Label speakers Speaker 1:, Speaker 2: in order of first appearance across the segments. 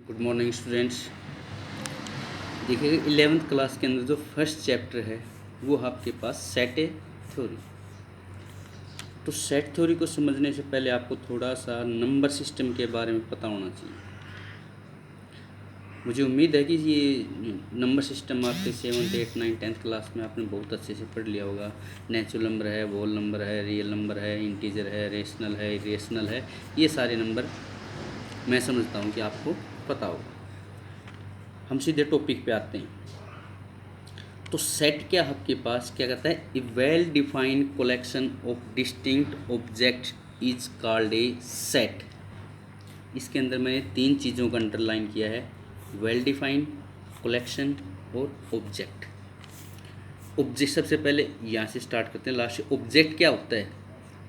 Speaker 1: Good morning students. देखिए 11th class के अंदर जो फर्स्ट चैप्टर है वो आपके पास सेट थ्योरी। तो सेट थ्योरी को समझने से पहले आपको थोड़ा सा नंबर सिस्टम के बारे में पता होना चाहिए। मुझे उम्मीद है कि ये नंबर सिस्टम आपके 7th 8th 9th 10th class में आपने बहुत अच्छे से पढ़ लिया होगा। नेचुरल नंबर है, होल नंबर है, रियल नंबर है, इंटीजर है, रेशनल है, इरेशनल है, ये सारे नंबर मैं समझता हूँ कि आपको पता होगा। हम सीधे टॉपिक पे आते हैं। तो सेट क्या आपके पास क्या कहता है, a well defined collection of distinct object is called a set. इसके अंदर मैंने तीन चीज़ों का अंडरलाइन किया है, वेल डिफाइंड, कलेक्शन और ऑब्जेक्ट। ऑब्जेक्ट सबसे पहले यहाँ से स्टार्ट करते हैं, लास्ट से। ऑब्जेक्ट क्या होता है?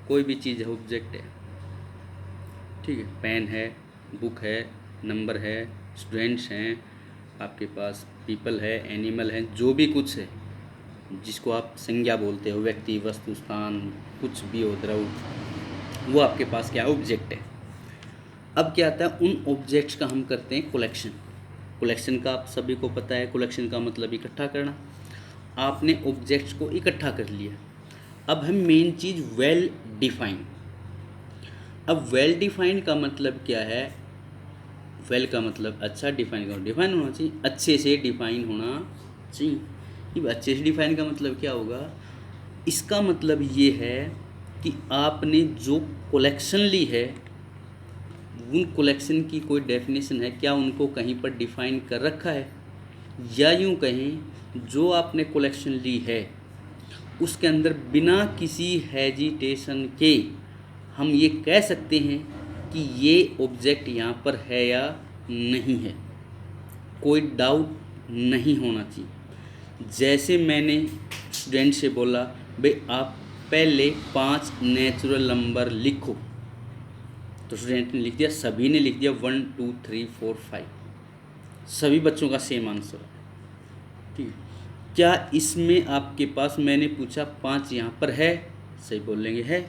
Speaker 1: कोई भी चीज़ है ऑब्जेक्ट है, ठीक है। पेन है, बुक है, नंबर है, स्टूडेंट्स हैं, आपके पास पीपल है, एनिमल है, जो भी कुछ है जिसको आप संज्ञा बोलते हो, व्यक्ति, वस्तु, स्थान, कुछ भी हो द्रव, वो आपके पास क्या ऑब्जेक्ट है। अब क्या आता है, उन ऑब्जेक्ट्स का हम करते हैं कलेक्शन। कलेक्शन का आप सभी को पता है, कलेक्शन का मतलब इकट्ठा करना। आपने ऑब्जेक्ट्स को इकट्ठा कर लिया। अब हम मेन चीज़ वेल डिफाइन। अब वेल डिफाइंड का मतलब क्या है? वेल का मतलब अच्छा, डिफाइन का डिफाइन होना चाहिए, अच्छे से डिफाइन होना चाहिए। ये अच्छे से डिफाइन का मतलब क्या होगा? इसका मतलब ये है कि आपने जो कलेक्शन ली है, उन कलेक्शन की कोई डेफिनेशन है क्या? उनको कहीं पर डिफाइन कर रखा है? या यूँ कहें, जो आपने कलेक्शन ली है उसके अंदर बिना किसी हेजिटेशन के हम ये कह सकते हैं कि ये ऑब्जेक्ट यहाँ पर है या नहीं है, कोई डाउट नहीं होना चाहिए। जैसे मैंने स्टूडेंट से बोला, भाई आप पहले 5 नेचुरल नंबर लिखो, तो स्टूडेंट ने लिख दिया, सभी ने लिख दिया 1 2 3 4 5, सभी बच्चों का सेम आंसर है, ठीक है। क्या इसमें आपके पास, मैंने पूछा 5 यहाँ पर है, सही बोलेंगे है,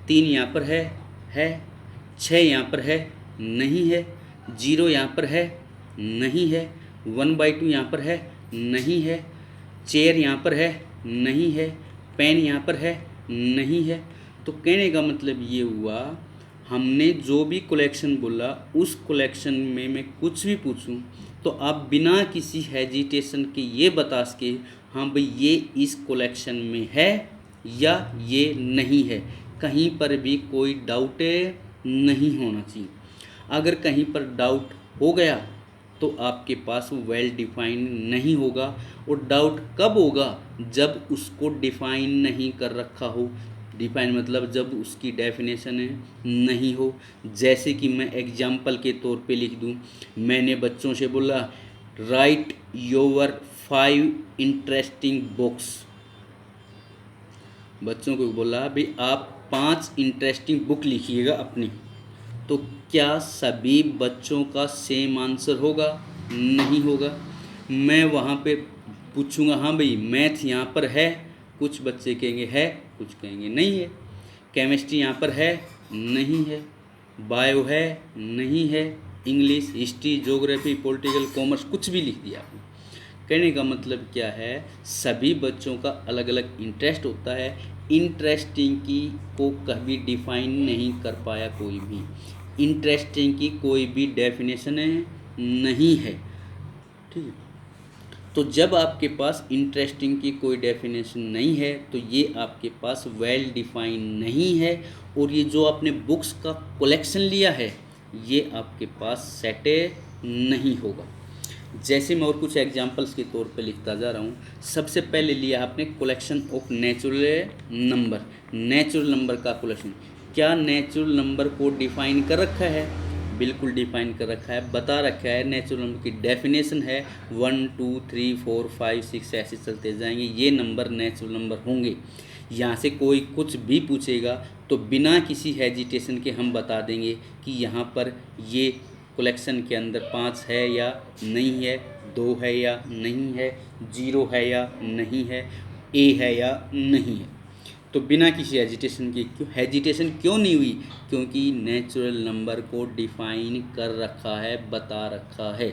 Speaker 1: 3 यहाँ पर है, 6 यहाँ पर है, नहीं है, 0 यहाँ पर है, नहीं है, 1/2 यहाँ पर है, नहीं है, चेयर यहाँ पर है, नहीं है, पेन यहाँ पर है, नहीं है। तो कहने का मतलब ये हुआ, हमने जो भी कलेक्शन बोला उस कलेक्शन में मैं कुछ भी पूछूं तो आप बिना किसी हेजिटेशन के ये बता सके, हाँ भाई ये इस कलेक्शन में है या ये नहीं है। कहीं पर भी कोई डाउट नहीं होना चाहिए। अगर कहीं पर डाउट हो गया तो आपके पास वो वेल डिफाइन नहीं होगा। और डाउट कब होगा? जब उसको डिफाइन नहीं कर रखा हो। डिफाइन मतलब जब उसकी डेफिनेशन नहीं हो। जैसे कि मैं एग्जाम्पल के तौर पे लिख दूं, मैंने बच्चों से बोला राइट योर 5 इंटरेस्टिंग बुक्स। बच्चों को बोला भाई आप 5 इंटरेस्टिंग बुक लिखिएगा अपनी। तो क्या सभी बच्चों का सेम आंसर होगा? नहीं होगा। मैं वहाँ पे पूछूंगा, हाँ भाई मैथ यहाँ पर है, कुछ बच्चे कहेंगे है, कुछ कहेंगे नहीं है। केमिस्ट्री यहाँ पर है, नहीं है। बायो है, नहीं है। English, history, geography, political, commerce, कुछ भी लिख दिया आपने। कहने का मतलब क्या है, सभी बच्चों का अलग अलग इंटरेस्ट होता है। इंटरेस्टिंग की को कभी डिफाइन नहीं कर पाया कोई भी। इंटरेस्टिंग की कोई भी डेफिनेशन नहीं है, ठीक है। तो जब आपके पास इंटरेस्टिंग की कोई डेफिनेशन नहीं है तो ये आपके पास वेल डिफाइन नहीं है। और ये जो आपने बुक्स का कलेक्शन लिया है ये आपके पास सेट नहीं होगा। जैसे मैं और कुछ एग्जांपल्स के तौर पे लिखता जा रहा हूँ। सबसे पहले लिया आपने collection of natural number. Natural number का कलेक्शन, क्या नेचुरल नंबर को डिफाइन कर रखा है? बिल्कुल डिफाइन कर रखा है, बता रखा है। नेचुरल नंबर की डेफिनेशन है 1 2 3 4 5 6, ऐसे चलते जाएंगे, ये नंबर नेचुरल नंबर होंगे। यहाँ से कोई कुछ भी पूछेगा तो बिना किसी हेजिटेशन के हम बता देंगे कि यहाँ पर ये कलेक्शन के अंदर 5 है या नहीं है, 2 है या नहीं है, 0 है या नहीं है, ए है या नहीं है। तो बिना किसी हेजिटेशन के, क्यों हेजिटेशन क्यों नहीं हुई? क्योंकि नेचुरल नंबर को डिफाइन कर रखा है, बता रखा है।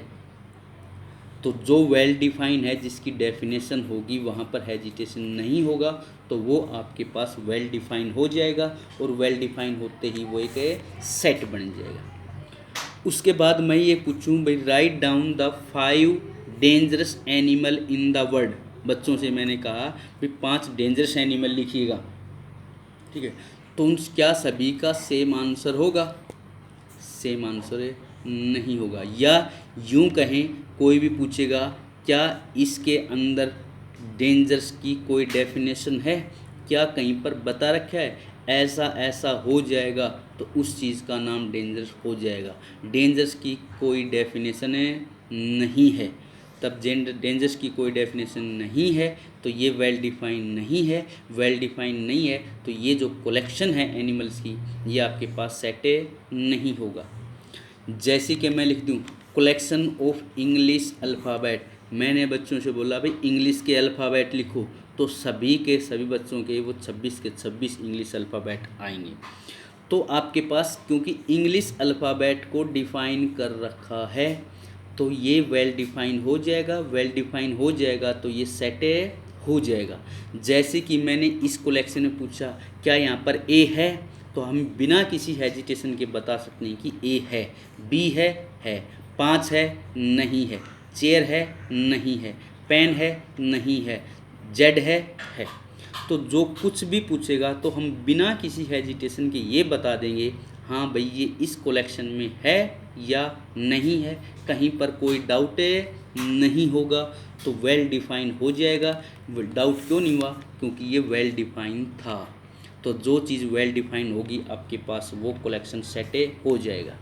Speaker 1: तो जो वेल डिफाइन है, जिसकी डेफिनेशन होगी, वहाँ पर हेजिटेशन नहीं होगा, तो वो आपके पास वेल डिफाइन हो जाएगा, और वेल डिफाइन होते ही वो एक सेट बन जाएगा। उसके बाद मैं ये पूछूं भाई, write down the 5 dangerous animal in the world. बच्चों से मैंने कहा भाई 5 डेंजरस एनिमल लिखिएगा, ठीक है? तो उन क्या सभी का सेम आंसर होगा? सेम आंसर नहीं होगा। या यूं कहें, कोई भी पूछेगा क्या इसके अंदर डेंजर्स की कोई डेफिनेशन है, क्या कहीं पर बता रखा है ऐसा ऐसा हो जाएगा, तो उस चीज़ का नाम डेंजरस हो जाएगा। डेंजर्स की कोई डेफिनेशन नहीं है, तब डेंजर्स की कोई डेफिनेशन नहीं है तो ये वेल डिफाइन नहीं है। वेल डिफाइन नहीं है तो ये जो कलेक्शन है एनिमल्स की, ये आपके पास सेट नहीं होगा। जैसे कि मैं लिख दूं कलेक्शन ऑफ इंग्लिश अल्फ़ाबेट, मैंने बच्चों से बोला भाई इंग्लिश के अल्फ़ाबेट लिखो, तो सभी के सभी बच्चों के वो 26 के 26 इंग्लिश अल्फ़ाबेट आएंगे। तो आपके पास क्योंकि इंग्लिश अल्फ़ाबेट को डिफ़ाइन कर रखा है, तो ये वेल डिफ़ाइन हो जाएगा। वेल डिफ़ाइन हो जाएगा तो ये सेट हो जाएगा। जैसे कि मैंने इस कलेक्शन में पूछा क्या यहाँ पर ए है, तो हम बिना किसी हेजिटेशन के बता सकते हैं कि ए है, बी है, 5 है, नहीं है, चेयर है, नहीं है, पेन है, नहीं है, जेड है। तो जो कुछ भी पूछेगा तो हम बिना किसी हेजिटेशन के ये बता देंगे हाँ भाई ये इस कलेक्शन में है या नहीं है, कहीं पर कोई डाउट नहीं होगा, तो वेल डिफाइन हो जाएगा। डाउट क्यों नहीं हुआ? क्योंकि ये वेल डिफाइन था। तो जो चीज़ वेल डिफाइन होगी आपके पास वो कलेक्शन सेट हो जाएगा।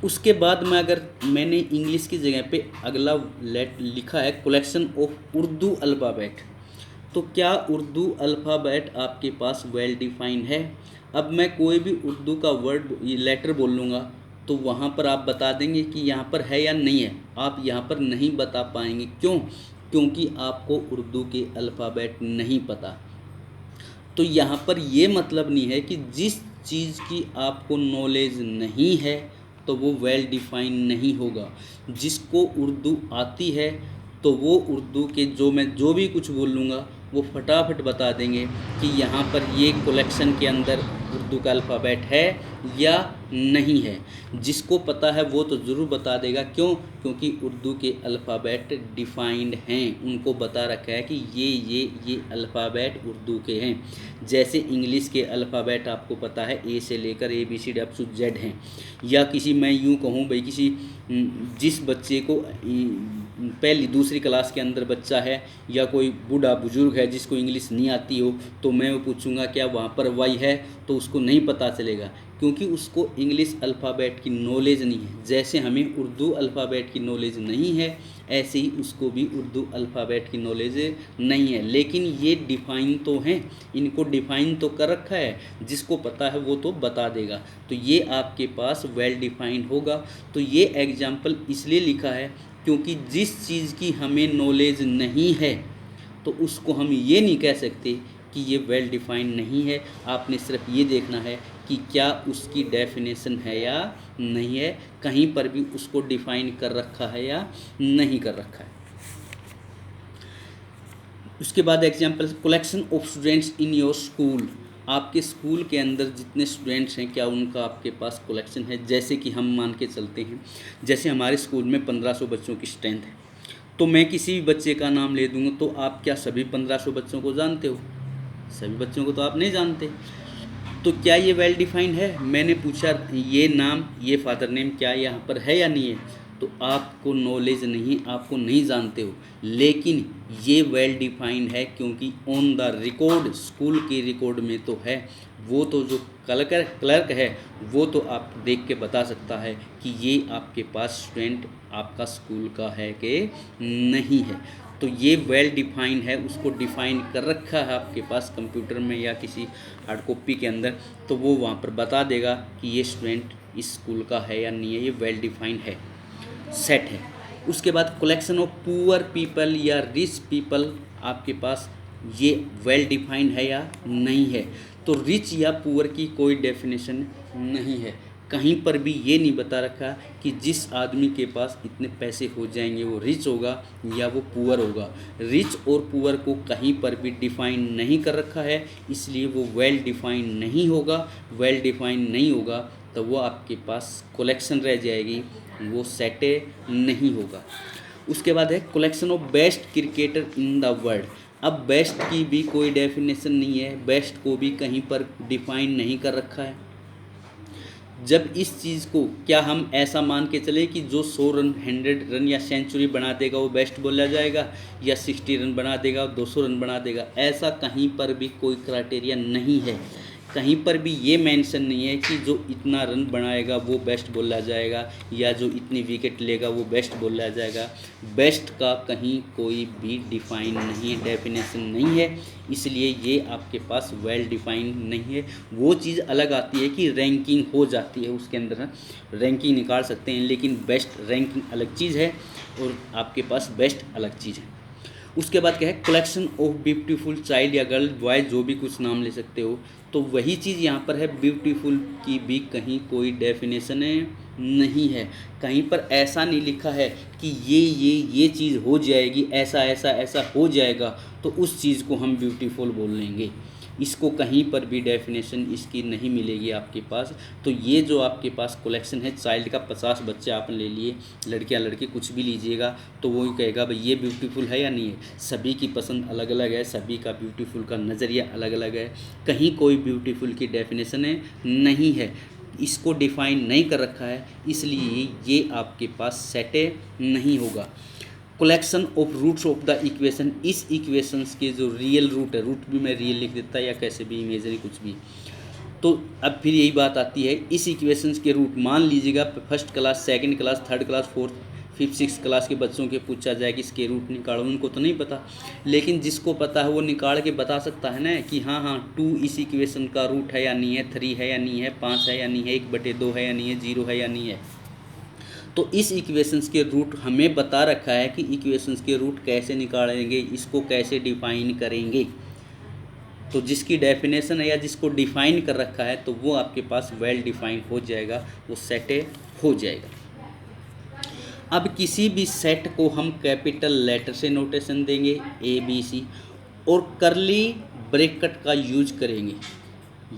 Speaker 1: उसके बाद में अगर मैंने इंग्लिश की जगह पे अगला लिखा है कलेक्शन ऑफ उर्दू अल्फ़ाबेट, तो क्या उर्दू अल्फ़ाबेट आपके पास वेल डिफाइन है? अब मैं कोई भी उर्दू का वर्ड लेटर बोल लूँगा तो वहाँ पर आप बता देंगे कि यहाँ पर है या नहीं है। आप यहाँ पर नहीं बता पाएंगे, क्यों? क्योंकि आपको उर्दू के अल्फ़ाबेट नहीं पता। तो यहाँ पर ये मतलब नहीं है कि जिस चीज़ की आपको नॉलेज नहीं है तो वो वेल डिफाइन नहीं होगा। जिसको उर्दू आती है तो वो उर्दू के मैं जो भी कुछ बोल लूँगा वो फटाफट बता देंगे कि यहाँ पर ये कलेक्शन के अंदर उर्दू का अल्फ़ाबेट है या नहीं है। जिसको पता है वो तो ज़रूर बता देगा, क्यों? क्योंकि उर्दू के अल्फ़ाबेट डिफाइंड हैं, उनको बता रखा है कि ये अल्फ़ाबेट उर्दू के हैं। जैसे इंग्लिश के अल्फ़ाबेट आपको पता है ए से लेकर ABCD अप टू जेड हैं। या किसी मैं यूँ कहूँ भाई किसी जिस बच्चे को पहली दूसरी क्लास के अंदर बच्चा है या कोई बूढ़ा बुजुर्ग है जिसको इंग्लिश नहीं आती हो, तो मैं वो पूछूंगा क्या वहाँ पर वाई है, तो उसको नहीं पता चलेगा क्योंकि उसको इंग्लिश अल्फ़ाबेट की नॉलेज नहीं है। जैसे हमें उर्दू अल्फ़ाबेट की नॉलेज नहीं है, ऐसे ही उसको भी उर्दू अल्फ़ाबेट की नॉलेज नहीं है। लेकिन ये डिफ़ाइन तो हैं, इनको डिफ़ाइन तो कर रखा है, जिसको पता है वो तो बता देगा। तो ये आपके पास वेल डिफ़ाइन होगा। तो ये एग्जाम्पल इसलिए लिखा है क्योंकि जिस चीज़ की हमें नॉलेज नहीं है तो उसको हम ये नहीं कह सकते कि ये वेल डिफ़ाइन नहीं है। आपने सिर्फ ये देखना है कि क्या उसकी डेफिनेशन है या नहीं है, कहीं पर भी उसको डिफ़ाइन कर रखा है या नहीं कर रखा है। उसके बाद example collection of students in your school, आपके स्कूल के अंदर जितने स्टूडेंट्स हैं क्या उनका आपके पास कलेक्शन है? जैसे कि हम मान के चलते हैं जैसे हमारे स्कूल में 1500 बच्चों की स्ट्रेंथ है, तो मैं किसी भी बच्चे का नाम ले दूंगा तो आप क्या सभी 1500 बच्चों को जानते हो? सभी बच्चों को तो आप नहीं जानते। तो क्या ये वेल डिफाइंड है? मैंने पूछा ये नाम, ये फादर नेम क्या यहाँ पर है या नहीं है, तो आपको नॉलेज नहीं, आपको नहीं जानते हो, लेकिन ये वेल डिफाइंड है क्योंकि ऑन द रिकॉर्ड स्कूल के रिकॉर्ड में तो है। वो तो जो क्लर्क है वो तो आप देख के बता सकता है कि ये आपके पास स्टूडेंट आपका स्कूल का है कि नहीं है। तो ये वेल डिफाइंड है, उसको डिफ़ाइन कर रखा है आपके पास कंप्यूटर में या किसी हार्ड कॉपी के अंदर, तो वो वहाँ पर बता देगा कि ये स्टूडेंट इस स्कूल का है या नहीं है, ये वेल डिफाइंड है, सेट है। उसके बाद कलेक्शन ऑफ पुअर पीपल या रिच पीपल आपके पास ये वेल डिफाइंड है या नहीं है। तो रिच या पुअर की कोई डेफिनेशन नहीं है, कहीं पर भी ये नहीं बता रखा कि जिस आदमी के पास इतने पैसे हो जाएंगे वो रिच होगा या वो पुअर होगा। रिच और पुअर को कहीं पर भी डिफाइन नहीं कर रखा है, इसलिए वो वेल डिफाइन नहीं होगा। वेल डिफाइन नहीं होगा तो वो आपके पास कलेक्शन रह जाएगी, वो सेटे नहीं होगा। उसके बाद है collection of best cricketer in the world. अब बेस्ट की भी कोई डेफिनेशन नहीं है, बेस्ट को भी कहीं पर डिफाइन नहीं कर रखा है। जब इस चीज़ को क्या हम ऐसा मान के चले कि जो 100 रन 100 रन या सेंचुरी बना देगा वो बेस्ट बोला जाएगा, या 60 रन बना देगा 200 रन बना देगा, ऐसा कहीं पर भी कोई क्राइटेरिया नहीं है। कहीं पर भी ये मेंशन नहीं है कि जो इतना रन बनाएगा वो बेस्ट बोला जाएगा, या जो इतनी विकेट लेगा वो बेस्ट बोला जाएगा। बेस्ट का कहीं कोई भी डिफाइन नहीं है, डेफिनेशन नहीं है, इसलिए ये आपके पास वेल डिफाइन नहीं है। वो चीज़ अलग आती है कि रैंकिंग हो जाती है, उसके अंदर रैंकिंग निकाल सकते हैं, लेकिन बेस्ट रैंकिंग अलग चीज़ है और आपके पास बेस्ट अलग चीज़ है। उसके बाद क्या है कलेक्शन ऑफ ब्यूटीफुल चाइल्ड या गर्ल बॉय, जो भी कुछ नाम ले सकते हो। तो वही चीज़ यहाँ पर है, ब्यूटीफुल की भी कहीं कोई डेफिनेशन नहीं है, कहीं पर ऐसा नहीं लिखा है कि ये चीज़ हो जाएगी, ऐसा ऐसा ऐसा हो जाएगा तो उस चीज़ को हम ब्यूटीफुल बोल लेंगे। इसको कहीं पर भी डेफिनेशन इसकी नहीं मिलेगी आपके पास। तो ये जो आपके पास कलेक्शन है चाइल्ड का, 50 बच्चे आपने ले लिए, लड़कियां लड़के कुछ भी लीजिएगा, तो वो कहेगा भाई ये ब्यूटीफुल है या नहीं है। सभी की पसंद अलग अलग है, सभी का ब्यूटीफुल का नज़रिया अलग अलग है, कहीं कोई ब्यूटीफुल की डेफिनेशन नहीं है, इसको डिफाइन नहीं कर रखा है, इसलिए ये आपके पास सेटे नहीं होगा। Collection of roots of the equation, इस इक्वेशंस के जो रियल रूट है, रूट भी मैं रियल लिख देता या कैसे भी इमेजरी कुछ भी, तो अब फिर यही बात आती है, इस इक्वेशंस के रूट मान लीजिएगा first class, second class, third class, fourth, fifth, six class के बच्चों के पूछा जाए कि इसके रूट निकालो, उनको तो नहीं पता, लेकिन जिसको पता है वो निकाल के बता सकता है ना कि हाँ 2 इस इक्वेशन का रूट है या नहीं है, 3 है या नहीं है, 5 है या नहीं है, 1/2 है या नहीं है, 0 है या नहीं है। तो इस इक्वेशंस के रूट हमें बता रखा है कि इक्वेशंस के रूट कैसे निकालेंगे, इसको कैसे डिफाइन करेंगे। तो जिसकी डेफिनेशन है या जिसको डिफाइन कर रखा है तो वो आपके पास वेल डिफाइन हो जाएगा, वो सेटे हो जाएगा। अब किसी भी सेट को हम कैपिटल लेटर से नोटेशन देंगे ABC और करली ब्रैकेट का यूज करेंगे।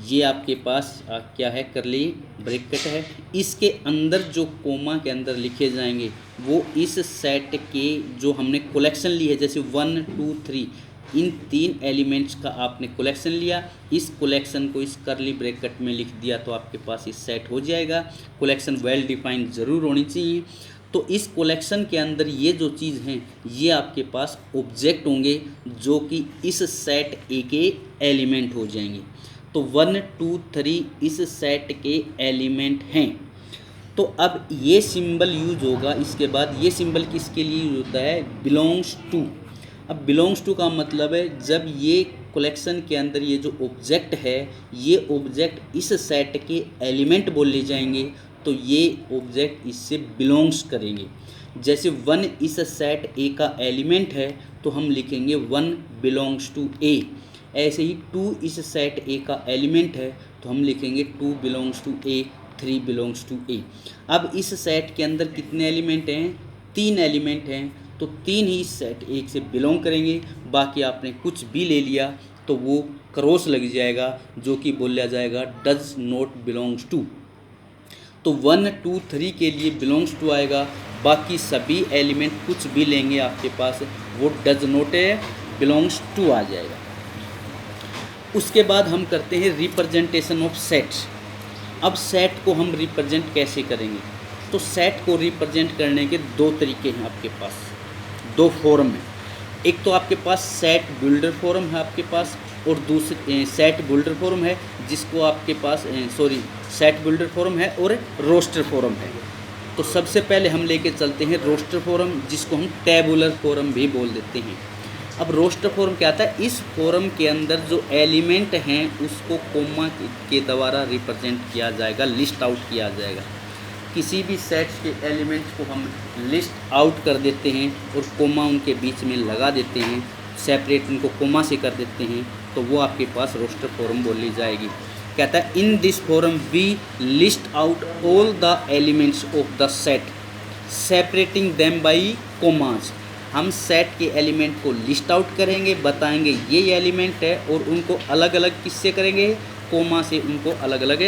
Speaker 1: ये आपके पास क्या है, करली ब्रैकेट है, इसके अंदर जो कोमा के अंदर लिखे जाएंगे वो इस सेट के जो हमने कलेक्शन ली है, जैसे 1 2 3 इन 3 एलिमेंट्स का आपने कलेक्शन लिया, इस कलेक्शन को इस करली ब्रैकेट में लिख दिया तो आपके पास ये सेट हो जाएगा। कलेक्शन वेल डिफाइंड ज़रूर होनी चाहिए। तो इस कलेक्शन के अंदर ये जो चीज़ हैं ये आपके पास ऑब्जेक्ट होंगे जो कि इस सेट ए के एलिमेंट हो जाएंगे। तो 1 2 3 इस सेट के एलिमेंट हैं। तो अब ये सिंबल यूज होगा, इसके बाद ये सिंबल किसके लिए यूज होता है, बिलोंग्स टू। अब बिलोंग्स टू का मतलब है जब ये कलेक्शन के अंदर ये जो ऑब्जेक्ट है ये ऑब्जेक्ट इस सेट के एलिमेंट बोले जाएंगे तो ये ऑब्जेक्ट इससे बिलोंग्स करेंगे। जैसे 1 इस सेट ए का एलिमेंट है तो हम लिखेंगे 1 बिलोंग्स टू ए। ऐसे ही 2 इस सेट ए का एलिमेंट है तो हम लिखेंगे 2 belongs to A, 3 belongs to A. अब इस सेट के अंदर कितने एलिमेंट हैं, 3 एलिमेंट हैं, तो 3 ही इस सेट ए से बिलोंग करेंगे। बाकी आपने कुछ भी ले लिया तो वो क्रॉस लग जाएगा जो कि बोला जाएगा डज नॉट बिलोंग्स टू। तो 1 2 3 के लिए बिलोंग्स टू आएगा, बाकी सभी एलिमेंट कुछ भी लेंगे आपके पास वो डज नॉट बिलोंग्स टू आ जाएगा। उसके बाद हम करते हैं रिप्रेजेंटेशन ऑफ सेट्स। अब सेट को हम रिप्रेजेंट कैसे करेंगे, तो सेट को रिप्रेजेंट करने के 2 तरीके हैं आपके पास, 2 फॉर्म हैं। एक तो आपके पास सेट बिल्डर फॉर्म है आपके पास, और दूसरी सेट बिल्डर फॉर्म है जिसको आपके पास सेट बिल्डर फॉर्म है और रोस्टर फॉर्म है। तो सबसे पहले हम लेके चलते हैं रोस्टर फॉर्म, जिसको हम टेबुलर फॉर्म भी बोल देते हैं। अब रोस्टर फॉर्म क्या आता है, इस फॉर्म के अंदर जो एलिमेंट हैं उसको कोमा के द्वारा रिप्रेजेंट किया जाएगा, लिस्ट आउट किया जाएगा। किसी भी सेट्स के एलिमेंट्स को हम लिस्ट आउट कर देते हैं और कोमा उनके बीच में लगा देते हैं। सेपरेट उनको कोमा से कर देते हैं, तो वो आपके पास रोस्टर फॉर्म बोली जाएगी। कहता है in this form we list out all the elements of the set separating them by commas. हम सेट के एलिमेंट को लिस्ट आउट करेंगे, बताएंगे ये एलिमेंट है, और उनको अलग अलग किससे करेंगे, कोमा से उनको अलग अलग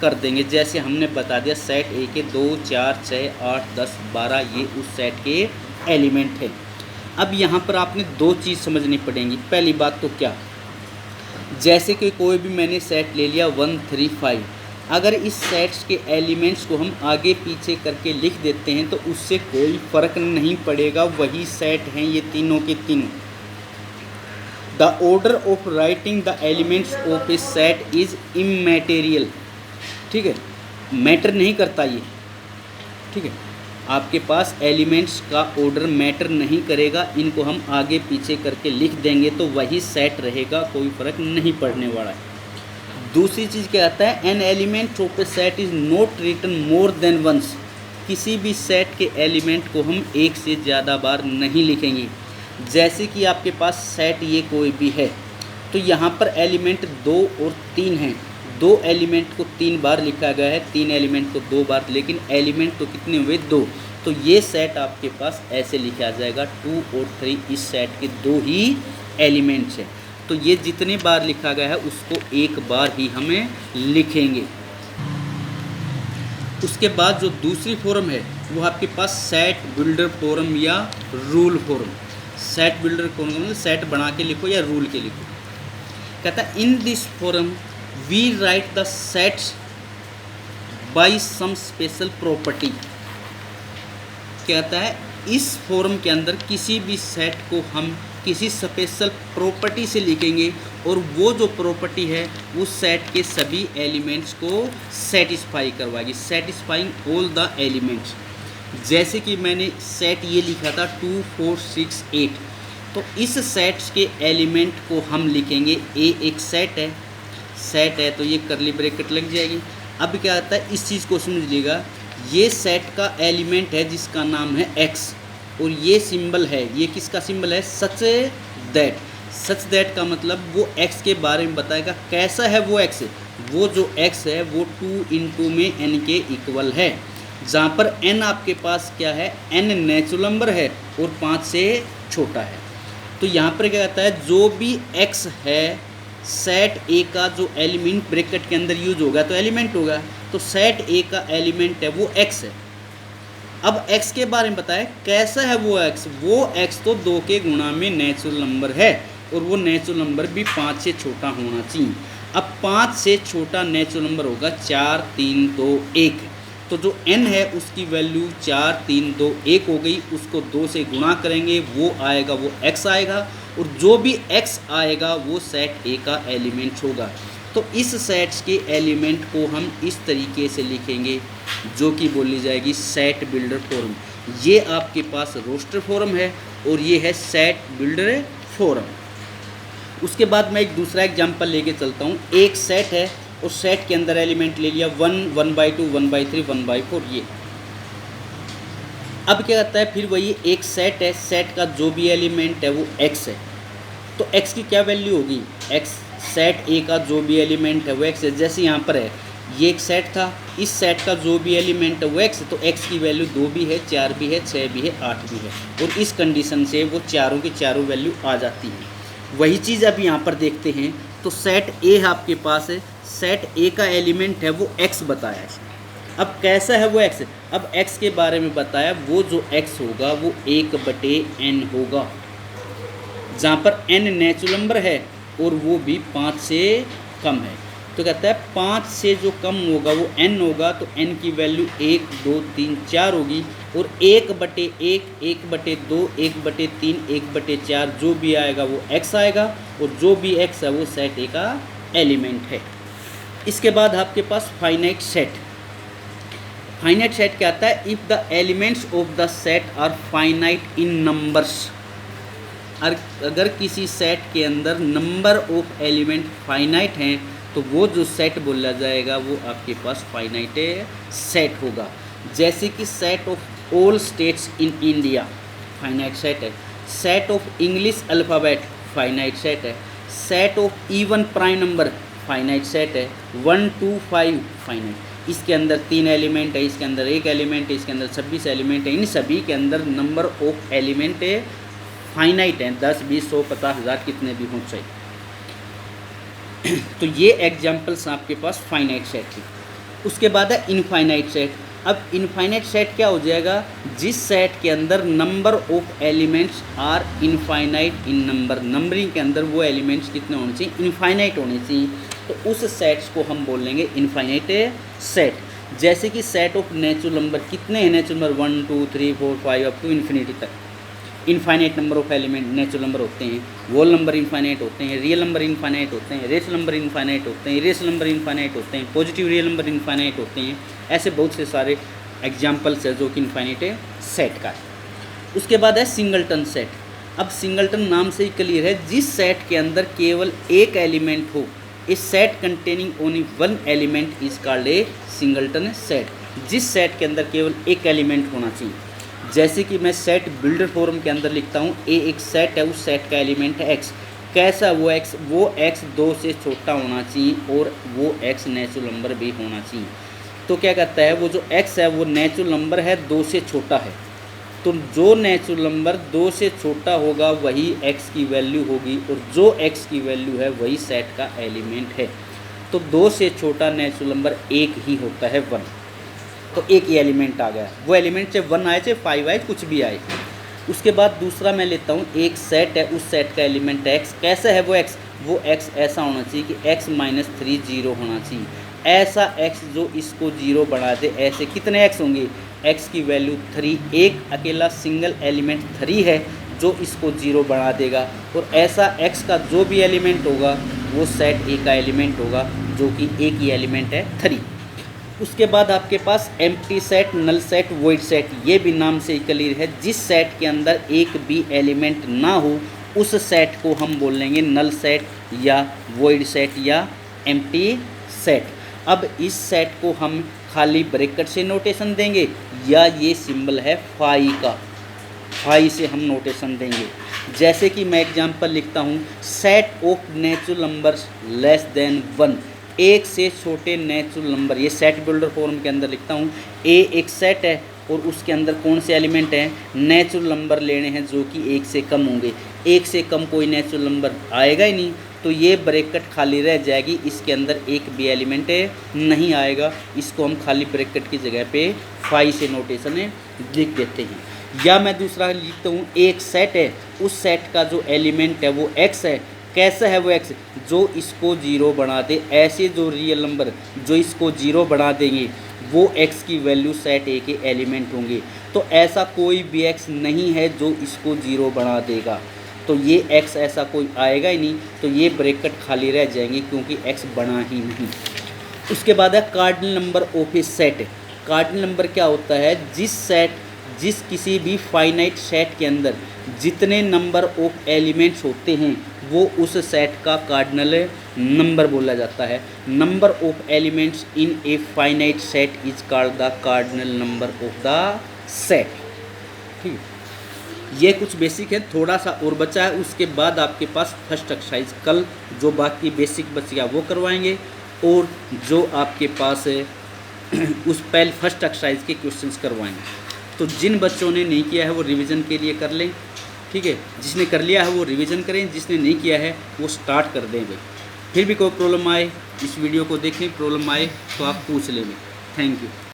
Speaker 1: कर देंगे। जैसे हमने बता दिया सेट ए के 2, 4, 6, 8, 10, 12 ये उस सेट के एलिमेंट है। अब यहाँ पर आपने दो चीज़ समझनी पड़ेंगी। पहली बात तो क्या, जैसे कि कोई भी मैंने सेट ले लिया 1, 3, 5, अगर इस सेट्स के एलिमेंट्स को हम आगे पीछे करके लिख देते हैं तो उससे कोई फ़र्क नहीं पड़ेगा, वही सेट हैं ये तीनों के तीनों। The order of writing the elements of a set is इमैटेरियल। ठीक है, मैटर नहीं करता ये। ठीक है, आपके पास एलिमेंट्स का ऑर्डर मैटर नहीं करेगा, इनको हम आगे पीछे करके लिख देंगे तो वही सेट रहेगा, कोई फ़र्क नहीं पड़ने वाला है। दूसरी चीज़ क्या आता है, an element of a set is not written more than once. किसी भी सेट के एलिमेंट को हम एक से ज़्यादा बार नहीं लिखेंगे। जैसे कि आपके पास सेट ये कोई भी है, तो यहाँ पर एलिमेंट 2 और 3 हैं, 2 एलिमेंट को 3 बार लिखा गया है, 3 एलिमेंट को 2 बार, लेकिन एलिमेंट तो कितने हुए, 2। तो ये सेट आपके पास ऐसे लिखा जाएगा 2 और 3 इस सेट के 2 ही एलिमेंट्स हैं। तो ये जितने बार लिखा गया है उसको एक बार ही हमें लिखेंगे। उसके बाद जो दूसरी फॉर्म है वो आपके पास सेट बिल्डर फॉर्म या rule form. Set builder form मतलब सेट बना के लिखो या रूल के लिखो। कहता है in this form we write the sets by some special property. कहता है इस फॉर्म के अंदर किसी भी सेट को हम किसी स्पेशल प्रॉपर्टी से लिखेंगे, और वो जो प्रॉपर्टी है उस सेट के सभी एलिमेंट्स को सेटिस्फाई करवाएगी, सेटिस्फाइंग ऑल द एलिमेंट्स। जैसे कि मैंने सेट ये लिखा था 2, 4, 6, 8, तो इस सेट्स के एलिमेंट को हम लिखेंगे, ए एक सेट है तो ये करली ब्रैकेट लग जाएगी। अब क्या आता है, इस चीज़ को समझिएगा, ये सेट का एलिमेंट है जिसका नाम है एक्स, और ये सिंबल है, ये किसका सिंबल है, सच दैट। सच दैट का मतलब वो एक्स के बारे में बताएगा। कैसा है वो एक्स, वो जो एक्स है वो 2 × में n के इक्वल है, जहाँ पर n आपके पास क्या है, n नेचुरल नंबर है और 5 से छोटा है। तो यहाँ पर क्या कहता है, जो भी x है सेट ए का जो एलिमेंट ब्रैकेट के अंदर यूज होगा तो एलिमेंट होगा, तो सेट ए का एलिमेंट है वो x है। अब x के बारे में बताया, कैसा है वो x तो 2 के गुणा में नेचुरल नंबर है, और वो नेचुरल नंबर भी 5 से छोटा होना चाहिए। अब 5 से छोटा नेचुरल नंबर होगा 4, 3, 2, 1, तो जो n है उसकी वैल्यू 4, 3, 2, 1 हो गई, उसको 2 से गुणा करेंगे, वो आएगा, वो x आएगा, और जो भी x आएगा वो सेट ए का एलिमेंट होगा। तो इस सेट्स के एलिमेंट को हम इस तरीके से लिखेंगे, जो कि बोली जाएगी सेट बिल्डर फॉर्म। ये आपके पास रोस्टर फॉर्म है और ये है सेट बिल्डर फॉर्म। उसके बाद मैं एक दूसरा एग्जांपल लेके चलता हूँ। एक सेट है और सेट के अंदर एलिमेंट ले लिया 1, 1/2, 1/3, 1/4 ये। अब क्या कहता है, फिर वही एक सेट है, सेट का जो भी एलिमेंट है वो x है, तो x की क्या वैल्यू होगी, x सेट ए का जो भी एलिमेंट है वो x है। जैसे यहाँ पर है, ये एक सेट था, इस सेट का जो भी एलिमेंट है वो x है, तो x की वैल्यू 2 भी है, 4 भी है, 6 भी है, 8 भी है, और इस कंडीशन से वो चारों की चारों वैल्यू आ जाती है। वही चीज़ अब यहाँ पर देखते हैं, तो सेट ए आपके पास है, सेट ए का एलिमेंट है वो x बताया है। अब कैसा है वो x, अब x के बारे में बताया, वो जो x होगा वो 1/n होगा, जहाँ पर n नेचुरल नंबर है और वो भी 5 से कम है। तो कहता है 5 से जो कम होगा वो n होगा, तो n की वैल्यू 1, 2, 3, 4 होगी, और 1/1, 1/2, 1/3, 1/4 जो भी आएगा वो x आएगा, और जो भी x है वो सेट ए का एलिमेंट है। इसके बाद आपके पास फाइनाइट सेट। फाइनाइट सेट क्या आता है, if the elements of the set are finite in numbers. अगर किसी सेट के अंदर नंबर ऑफ एलिमेंट फाइनाइट हैं तो वो जो सेट बोला जाएगा वो आपके पास फाइनाइट सेट होगा। जैसे कि set of all states in India finite set है, set of English alphabet finite set है। Set of even prime number finite set है। 1 2 5 फाइनाइट, इसके अंदर 3 एलिमेंट है, इसके अंदर 1 एलिमेंट है, इसके अंदर 26 एलिमेंट है। इन सभी के अंदर नंबर ऑफ एलिमेंट है फाइनाइट है, 10 20 100 50 हज़ार कितने भी हों चाहिए। तो ये एग्जाम्पल्स आपके पास फाइनाइट सेट की। उसके बाद है इनफाइनाइट सेट। अब इनफाइनाइट सेट क्या हो जाएगा, जिस सेट के अंदर number of elements are infinite in number, numbering के अंदर वो एलिमेंट्स कितने होने चाहिए, इनफाइनाइट होने चाहिए। तो उस सेट्स को हम बोल लेंगे इनफाइनाइट सेट। जैसे कि सेट ऑफ नेचुरल नंबर कितने हैं, natural number 1 2 3 4 5 up to infinity तक infinite number of element natural number होते हैं। वोल नंबर इनफाइनाइट होते हैं, रियल नंबर इनफाइनाइट होते हैं, रेशनल नंबर इनफाइनाइट होते हैं, इरेशनल नंबर इनफाइनाइट होते हैं, पॉजिटिव रियल नंबर इनफाइनाइट होते हैं। ऐसे बहुत से सारे एग्जाम्पल्स है जो कि इनफाइनाइट सेट का है। उसके बाद है सिंगलटन सेट। अब सिंगलटन नाम से ही क्लियर है, जिस सेट के अंदर केवल एक एलिमेंट हो, a set containing only one element is called a singleton set. जिस सेट के अंदर केवल एक एलिमेंट होना चाहिए, जैसे कि मैं सेट बिल्डर फॉर्म के अंदर लिखता हूँ, ए एक सेट है, उस सेट का एलिमेंट है एक्स। कैसा वो एक्स, वो एक्स 2 से छोटा होना चाहिए और वो एक्स नेचुरल नंबर भी होना चाहिए। तो क्या कहता है, वो जो एक्स है वो नेचुरल नंबर है, 2 से छोटा है। तो जो नेचुरल नंबर 2 से छोटा होगा वही एक्स की वैल्यू होगी, और जो एक्स की वैल्यू है वही सेट का एलिमेंट है। तो 2 से छोटा नेचुरल नंबर एक ही होता है, 1। तो एक ही एलिमेंट आ गया, वो एलिमेंट चाहे 1 आए चाहे 5 आए कुछ भी आए। उसके बाद दूसरा मैं लेता हूँ, एक सेट है, उस सेट का एलिमेंट है एक्स। कैसा है वो एक्स, वो एक्स ऐसा होना चाहिए कि x - 3 0 होना चाहिए। ऐसा x जो इसको 0 बना दे। ऐसे कितने x होंगे, x की वैल्यू 3, एक अकेला सिंगल एलिमेंट 3 है जो इसको 0 बना देगा। और ऐसा x का जो भी एलिमेंट होगा वो सेट ए का एलिमेंट होगा, जो कि एक ही एलिमेंट है 3। उसके बाद आपके पास empty set, null set, void set. ये भी नाम से ही क्लियर है, जिस सेट के अंदर एक भी एलिमेंट ना हो उस सेट को हम बोल लेंगे नल सेट या वॉइड सेट या एम्प्टी सेट। अब इस सेट को हम खाली ब्रैकेट से नोटेशन देंगे या ये सिंबल है फाई का, फाई से हम नोटेशन देंगे। जैसे कि मैं एग्जांपल लिखता हूँ, set of natural numbers less than 1, एक से छोटे नेचुरल नंबर। ये सेट बिल्डर फॉर्म के अंदर लिखता हूँ, ए एक सेट है और उसके अंदर कौन से एलिमेंट हैं, नेचुरल नंबर लेने हैं जो कि 1 से कम होंगे। 1 से कम कोई नेचुरल नंबर आएगा ही नहीं, तो ये ब्रैकेट खाली रह जाएगी, इसके अंदर एक भी एलिमेंट नहीं आएगा। इसको हम खाली ब्रैकेट की जगह पे 5 से नोटेशन लिख देते हैं। या मैं दूसरा लिखता हूँ, एक सेट है, उस सेट का जो एलिमेंट है वो x है। कैसा है वो x, जो इसको 0 बना दे। ऐसे जो रियल नंबर जो इसको 0 बना देंगे वो x की वैल्यू सेट ए के एलिमेंट होंगे। तो ऐसा कोई भी x नहीं है जो इसको 0 बना देगा, तो ये x ऐसा कोई आएगा ही नहीं, तो ये ब्रैकेट खाली रह जाएंगे क्योंकि x बना ही नहीं। उसके बाद है cardinal number of a set. Cardinal number क्या होता है, जिस किसी भी फाइनाइट सेट के अंदर जितने नंबर ऑफ एलिमेंट्स होते हैं वो उस सेट का कार्डिनल नंबर बोला जाता है। Number of elements in a finite set is called the cardinal number of the set. ठीक है, ये कुछ बेसिक है, थोड़ा सा और बचा है। उसके बाद आपके पास फर्स्ट एक्सरसाइज, कल जो बाकी बेसिक बच गया वो करवाएंगे, और जो आपके पास उस पहले फर्स्ट एक्सरसाइज के क्वेश्चंस करवाएंगे। तो जिन बच्चों ने नहीं किया है वो रिवीजन के लिए कर लें, ठीक है। जिसने कर लिया है वो रिवीजन करें, जिसने नहीं किया है वो स्टार्ट कर दें भाई। फिर भी कोई प्रॉब्लम आए इस वीडियो को देखें, प्रॉब्लम आए तो आप पूछ लेंगे। Thank you.